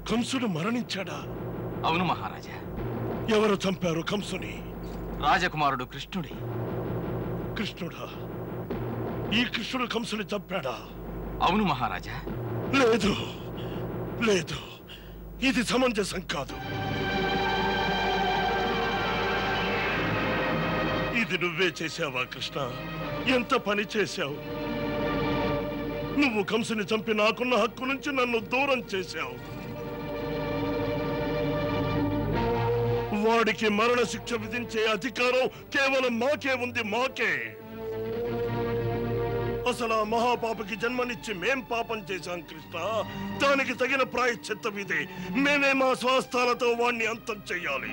కంసుడు మరణించాడా? అవును మహారాజా. ఎవరు చంపారు కంసుని? రాజకుమారుడు కృష్ణుడే. కృష్ణుడా? ఈ కృష్ణుడు కంసుని చంపాడా? అవును మహారాజా. లేదు లేదు, ఇది సమంజసం కాదు. ఇది నువ్వే చేశావా కృష్ణ? ఎంత పని చేశావు? నువ్వు కంసుని చంపి నాకున్న హక్కు నుంచి నన్ను దూరం చేశావు. వాడికి మరణ శిక్ష విధించే అధికారం కేవలం మాకే ఉంది, మాకే. అసలు ఆ మహాపాపకి జన్మనిచ్చి మేం పాపం చేశాం కృష్ణ. దానికి తగిన ప్రాయశ్చిత్తం ఇదే. మేమే మా స్వాస్థాలతో వాణ్ణి అంతం చెయ్యాలి.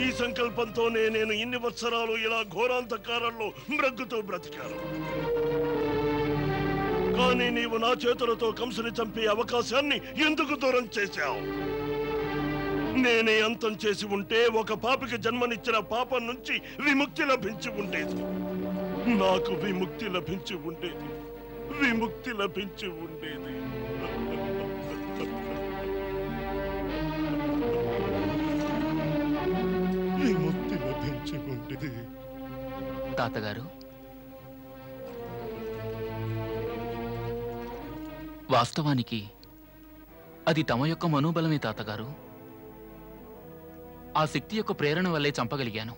ఈ సంకల్పంతోనే నేను ఇన్ని వత్సరాలు ఇలా ఘోరాంధకారంలో మ్రగ్గుతూ బ్రతికాను. కానీ నీవు నా చేతులతో కంసుని చంపే అవకాశాన్ని ఎందుకు దూరం చేశావు? నేనే అంతం చేసి ఉంటే ఒక పాపికి జన్మనిచ్చిన పాపం నుంచి విముక్తి లభించి ఉండేది. నాకు విముక్తి లభించి ఉండేది, విముక్తి లభించి ఉండేది. విముక్తి లభించి ఉండేది. తాతగారు, వాస్తవానికి అది తమ యొక్క మనోబలమే తాతగారు. ఆ శక్తి యొక్క ప్రేరణ వల్లే చంపగలిగాను.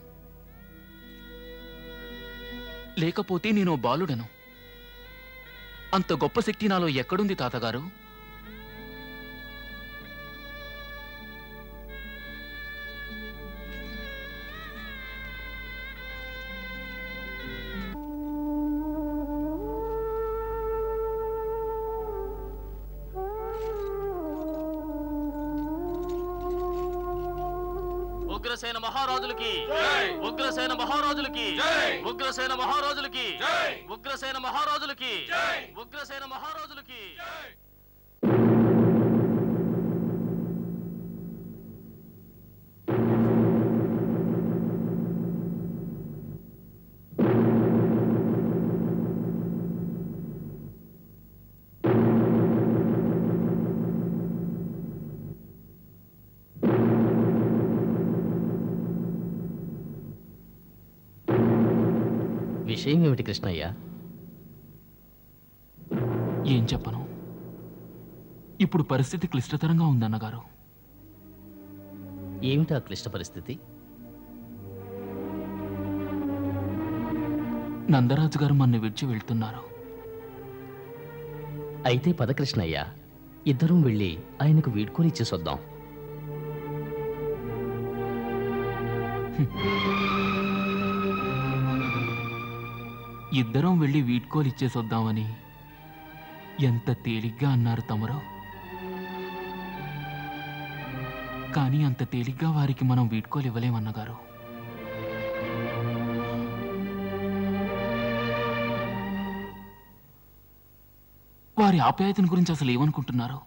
లేకపోతే నేను బాలుడను. అంత గొప్ప శక్తి నాలో ఎక్కడుంది తాతగారు? ఉగ్రసేన మహారాజులకి, ఉగ్రసేన మహారాజులకి, ఉగ్రసేన మహారాజులకి, ఉగ్రసేన మహారాజులకి, ఉగ్రసేన మహారాజులకి. విషయం ఏమిటి కృష్ణయ్య? ఏం చెప్పను. ఇప్పుడు పరిస్థితి క్లిష్టతరంగా ఉందన్నగారు. ఏమిటా క్లిష్ట పరిస్థితి? నందరాజు గారు మన్ని విడిచి వెళ్తున్నారు. అయితే పద కృష్ణయ్య, ఇద్దరం వెళ్ళి ఆయనకు వీడ్కోలు ఇచ్చేసొద్దాం. ఇద్దరం వెళ్ళి వీడ్కోలు ఇచ్చేసొద్దామని ఎంత తేలిగ్గా అన్నారు తమరు. కానీ అంత తేలిగ్గా వారికి మనం వీడ్కోలు ఇవ్వలేమన్నగారు. వారి ఆప్యాయతను గురించి అసలు ఏమనుకుంటున్నారు?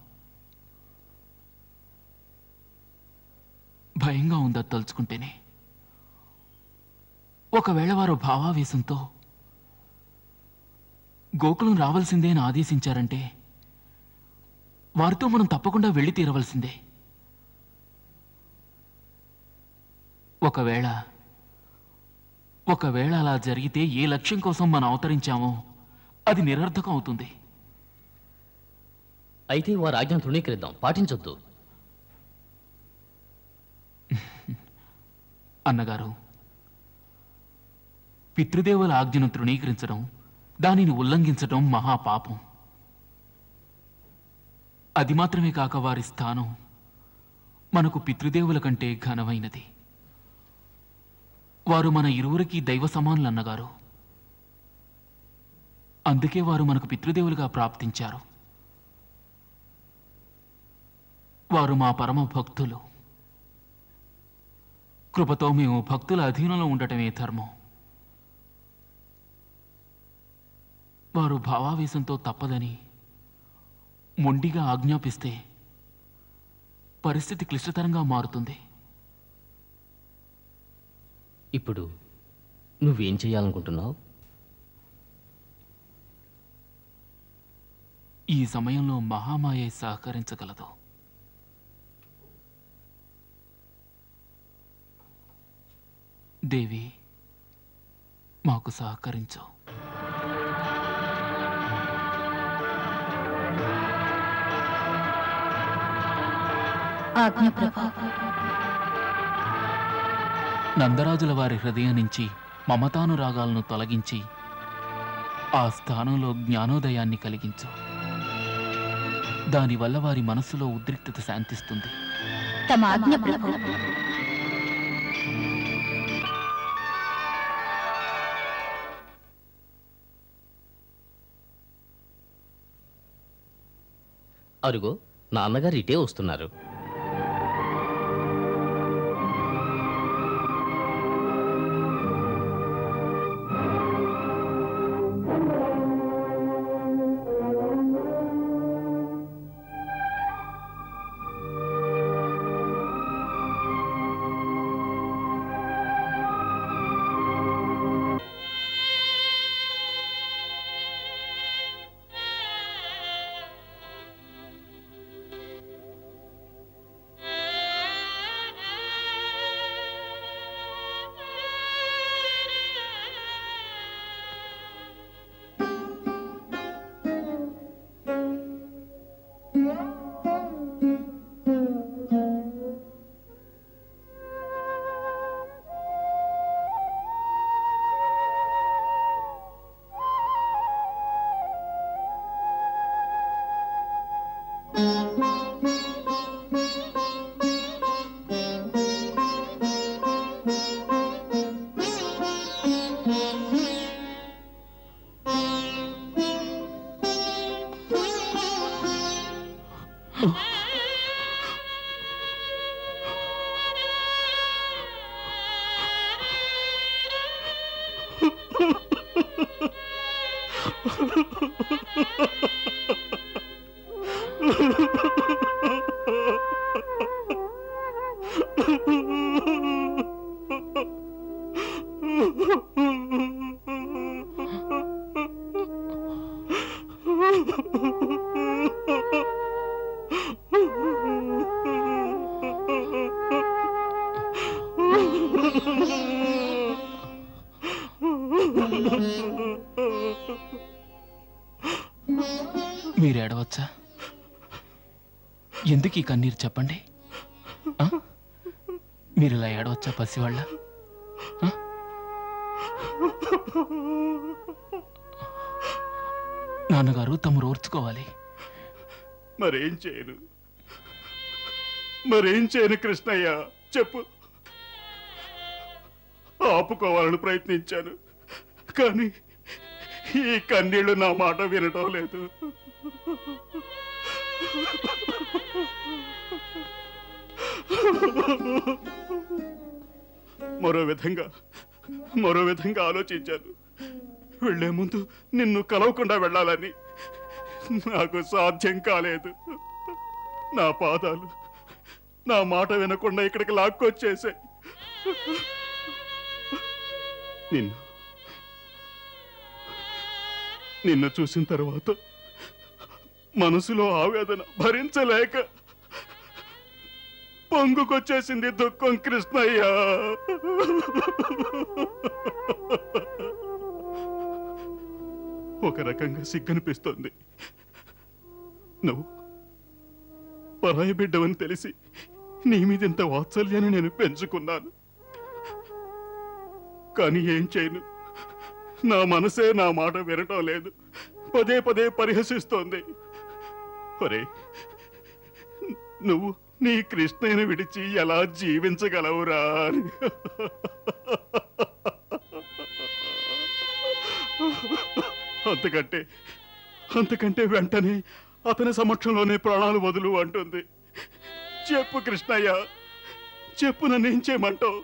భయంగా ఉందా తలుచుకుంటేనే. ఒకవేళ వారు భావావేశంతో గోకులం రావాల్సిందే అని ఆదేశించారంటే వారితో మనం తప్పకుండా వెళ్ళి తీరవలసిందే. ఒకవేళ అలా జరిగితే ఏ లక్ష్యం కోసం మనం అవతరించామో అది నిరర్థకం అవుతుంది. అయితే వారి ఆజ్ఞను తృణీకరిద్దాం, పాటించొద్దు. అన్నగారు, పితృదేవుల ఆజ్ఞను తృణీకరించడం, దానిని ఉల్లంఘించడం మహాపాపం. అది మాత్రమే కాక వారి స్థానం మనకు పితృదేవుల కంటే ఘనమైనది. వారు మన ఇరువురికి దైవ సమానులు అన్నగారు. అందుకే వారు మనకు పితృదేవులుగా ప్రాప్తించారు. వారు మా పరమ భక్తులు. కృపతో మేము భక్తుల అధీనంలో ఉండటమే ధర్మం. వారు భావావేశంతో తప్పదని మొండిగా ఆజ్ఞాపిస్తే పరిస్థితి క్లిష్టతరంగా మారుతుంది. ఇప్పుడు నువ్వేం చేయాలనుకుంటున్నావు? ఈ సమయంలో మహామాయ సహకరించగలదు. దేవి, మాకు సహకరించు. ఆజ్ఞ ప్రభా. నందరాజుల వారి హృదయం నుంచి మమతానురాగాలను తొలగించి ఆ స్థానంలో జ్ఞానోదయాన్ని కలిగించు. దానివల్ల వారి మనస్సులో ఉద్రిక్తత శాంతిస్తుంది. తమ ఆజ్ఞ ప్రభు. అరుగో, నాన్నగారు ఇటే వస్తున్నారు. మీరు ఏడవచ్చా? ఎందుకు ఈ కన్నీరు చెప్పండి? మీరు ఇలా ఏడవచ్చా పసివాళ్ళ? నాన్నగారు తమరు ఓర్చుకోవాలి. మరేం చేయను కృష్ణయ్య, చెప్పు. ఆపుకోవాలని ప్రయత్నించాను, కానీ ఈ కన్నీళ్లు నా మాట వినటం లేదు. మరో విధంగా ఆలోచించాను. వెళ్లే ముందు నిన్ను కలవకుండా వెళ్ళాలని. నాకు సాధ్యం కాలేదు. నా పాదాలు నా మాట వినకుండా ఇక్కడికి లాక్కొచ్చేసాయి. నిన్ను చూసిన తర్వాత మనసులో ఆవేదన భరించలేక పొంగుకొచ్చేసింది దుఃఖం కృష్ణయ్య. ఒక రకంగా సిగ్గనిపిస్తోంది. నువ్వు పరాయి బిడ్డవని తెలిసి నీ మీద ఇంత వాత్సల్యాన్ని నేను పెంచుకున్నాను. కానీ ఏం చేయను, నా మనసే నా మాట వినటం లేదు. పదే పదే పరిహసిస్తోంది. ఒరే, నువ్వు నీ కృష్ణయ్యను విడిచి ఎలా జీవించగలవురా అని. అంతకంటే వెంటనే అతని సమక్షంలోనే ప్రాణాలు వదులు అంటుంది. చెప్పు కృష్ణయ్య, చెప్పు, నన్నేం చేయమంటావు?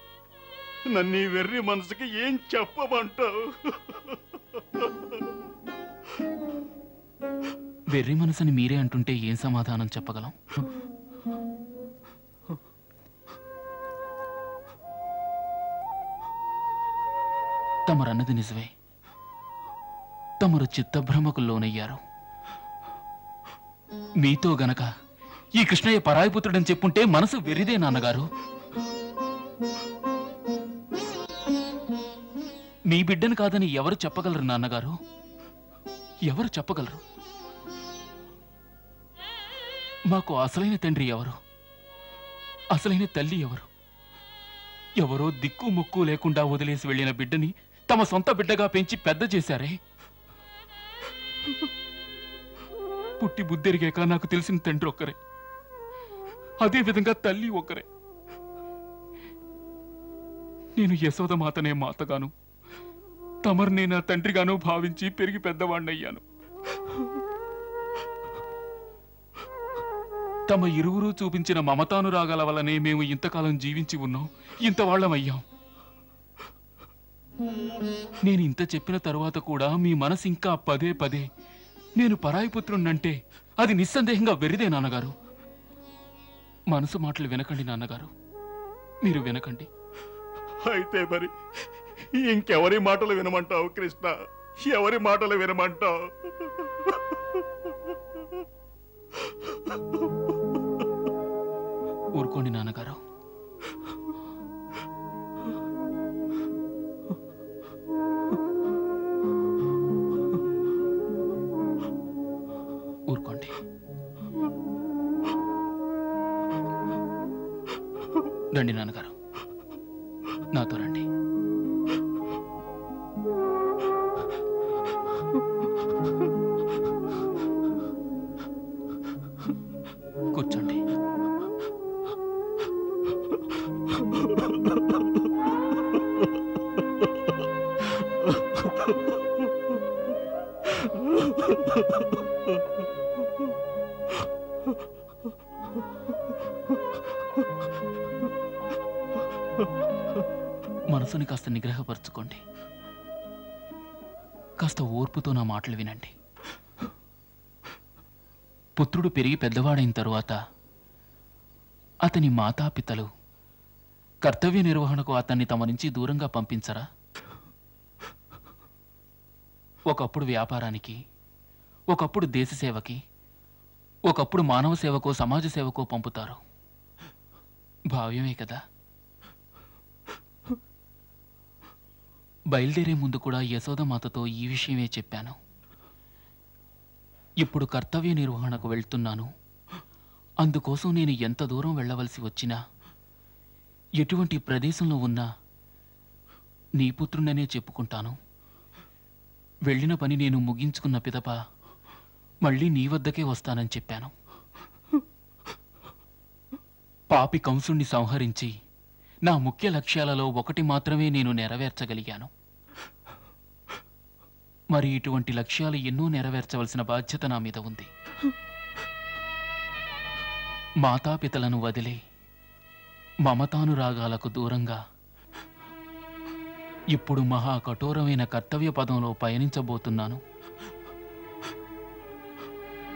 నన్ను వెర్రి మనసుకి ఏం చెప్పమంటావు? వెర్రి మనసుని మీరే అంటుంటే ఏం సమాధానం చెప్పగలం? తమరన్నది నిజమే. తమరు చిత్తభ్రమకు లోనయ్యారు. మీతో గనక ఈ కృష్ణయ్య పరాయిపుత్రుడని చెప్పుంటే మనసు వెరిదే నాన్నగారు. మీ బిడ్డను కాదని ఎవరు చెప్పగలరు నాన్నగారు? ఎవరు చెప్పగలరు? మాకు అసలైన తండ్రి ఎవరు? అసలైన తల్లి ఎవరు? ఎవరో దిక్కు ముక్కు లేకుండా వదిలేసి వెళ్ళిన బిడ్డని తమ సొంత బిడ్డగా పెంచి పెద్ద చేశారే. పుట్టి బుద్ధిరిగాక నాకు తెలిసిన తండ్రి ఒక్కరే, అదేవిధంగా తల్లి ఒక్కరే. నేను యశోదమాతనే మాతగాను, తమర్నే నా తండ్రిగాను భావించి పెరిగి పెద్దవాణ్ణయ్యాను. తమ ఇరువురు చూపించిన మమతానురాగాల వల్లనే మేము ఇంతకాలం జీవించి ఉన్నాం, ఇంతవాళ్లమయ్యాం. నేను ఇంత చెప్పిన తరువాత కూడా మీ మనసు ఇంకా పదే పదే నేను పరాయిపుత్రుణ్ణంటే అది నిస్సందేహంగా వెరిదే నాన్నగారు. మనసు మాటలు వినకండి నాన్నగారు, మీరు వినకండి. అయితే మరి ఇంకెవరి మాటలు వినమంటావు కృష్ణ? ఎవరి మాటలు వినమంటావు? ఊరుకోండి నాన్నగారు. ఊరుకోండి. రండి నాన్నగారు, నాతో రండి. కూర్చోండి. మనసుని కాస్త నిగ్రహపరచుకోండి. కాస్త ఓర్పుతో నా మాటలు వినండి. పుత్రుడు పెరిగి పెద్దవాడైన తరువాత అతని మాతాపితలు కర్తవ్య నిర్వహణకు అతన్ని తమ నుంచి దూరంగా పంపించరా? ఒకప్పుడు వ్యాపారానికి, ఒకప్పుడు దేశ సేవకి, ఒకప్పుడు మానవ సేవకో సమాజ సేవకో పంపుతారు. భావ్యమే కదా. బయలుదేరే ముందు కూడా యశోదమాతతో ఈ విషయమే చెప్పాను. ఇప్పుడు కర్తవ్య నిర్వహణకు వెళ్తున్నాను. అందుకోసం నేను ఎంత దూరం వెళ్ళవలసి వచ్చినా, ఎటువంటి ప్రదేశంలో ఉన్నా నీ పుత్రుడనే చెప్పుకుంటాను. వెళ్ళిన పని నేను ముగించుకున్న పిదప మళ్ళీ నీ వద్దకే వస్తానని చెప్పాను. పాపి కంసుణ్ణి సంహరించి నా ముఖ్య లక్ష్యాలలో ఒకటి మాత్రమే నేను నెరవేర్చగలిగాను. మరి ఇటువంటి లక్ష్యాలు ఎన్నో నెరవేర్చవలసిన బాధ్యత నా మీద ఉంది. మాతాపితలను వదిలి మమతానురాగాలకు దూరంగా ఇప్పుడు మహా కఠోరమైన కర్తవ్య పదంలో పయనించబోతున్నాను.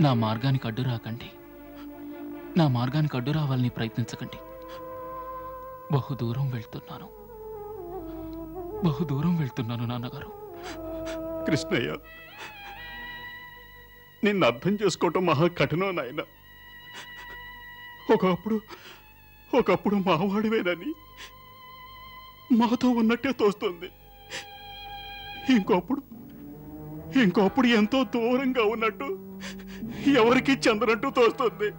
నా మార్గానికి అడ్డు రాకండి. నా మార్గానికి అడ్డు రావాలని ప్రయత్నించకండి. బహుదూరం వెళ్తున్నాను, బహుదూరం వెళ్తున్నాను నాన్నగారు. కృష్ణయ్య, నిన్ను అర్థం చేసుకోవటం మహా కఠినం నాయన. ఒకప్పుడు మావాడివేనని మాతో ఉన్నట్టే తోస్తుంది. ఇంకొప్పుడు ఎంతో దూరంగా ఉన్నట్టు, ఎవరికి చెందనట్టు తోస్తుంది.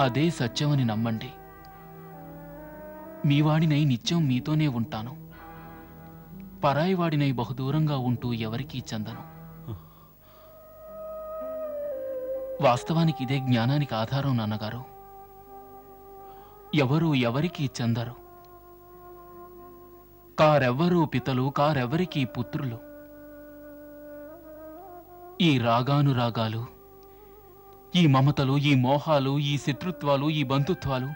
అదే సత్యమని నమ్మండి. మీ వాడినై నిత్యం మీతోనే ఉంటాను. పరాయి వాడినై బహుదూరంగా ఉంటూ ఎవరికీ చెందను. వాస్తవానికి ఇదే జ్ఞానానికి ఆధారం నాన్నగారు. ఎవరు ఎవరికీ చెందరు. కారెవ్వరూ పితలు, కారెవ్వరికీ పుత్రులు. ఈ రాగానురాగాలు, ఈ మమతలు, ఈ మోహాలు, ఈ శత్రుత్వాలు, ఈ బంధుత్వాలు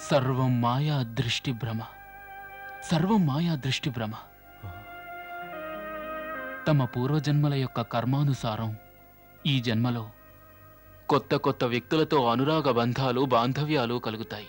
సర్వం మాయా దృష్టి భ్రమ, సర్వం మాయా దృష్టి భ్రమ. తమ పూర్వజన్మల యొక్క కర్మానుసారం ఈ జన్మలో కొత్త కొత్త వ్యక్తులతో అనురాగ బంధాలు బాంధవ్యాలు కలుగుతాయి.